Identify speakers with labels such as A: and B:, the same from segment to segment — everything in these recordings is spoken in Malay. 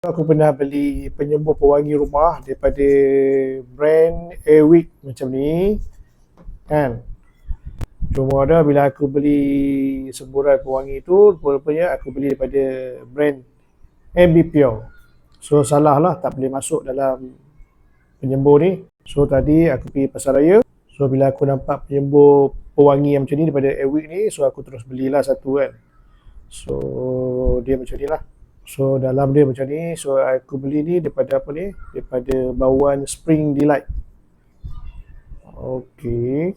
A: Aku pernah beli penyembuh pewangi rumah daripada brand Airwick macam ni kan. Cuma ada bila aku beli semburan pewangi tu, rupanya aku beli daripada brand MBPure. So salah lah, tak boleh masuk dalam penyembuh ni. So tadi aku pergi pasar raya. So bila aku nampak penyembuh pewangi yang macam ni daripada Airwick ni, so aku terus belilah satu kan. So dia macam ni lah. So dalam dia macam ni, so aku beli ni daripada apa ni? Daripada bauan Spring Delight. Okey,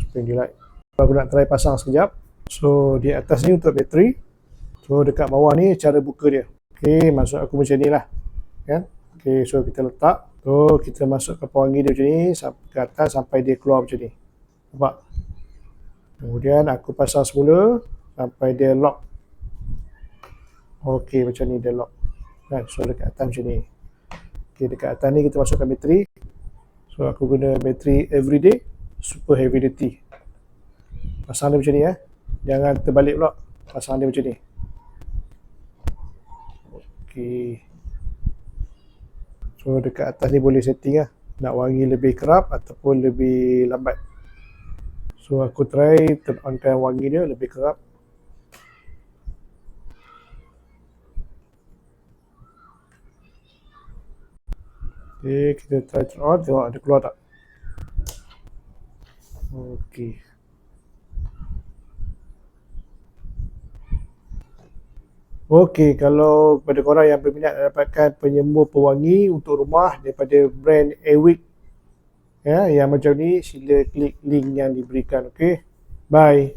A: Spring Delight. Aku nak try pasang sekejap. So di atas ni untuk bateri. So dekat bawah ni cara buka dia. Okey, masuk aku macam ni lah. Kan? Okey, so kita letak. So kita masukkan pewangi dia macam ni ke atas sampai dia keluar macam ni. Nampak? Kemudian aku pasang semula sampai dia lock. Okey, macam ni dia lock. Kan? So dekat atas macam ni. Okey, dekat atas ni kita masukkan bateri. So aku guna bateri everyday super heavy duty. Pasang dia macam ni Jangan terbalik pula. Pasang dia macam ni. Okey. So dekat atas ni boleh setting nak wangi lebih kerap ataupun lebih lambat. So aku try turn onkan wangi dia lebih kerap. Okay, kita try turn on, tengok ada keluar tak. Okey. Okey, kalau pada korang yang berminat dapatkan penyembuh pewangi untuk rumah daripada brand Airwick yang macam ni, sila klik link yang diberikan. Okey, bye.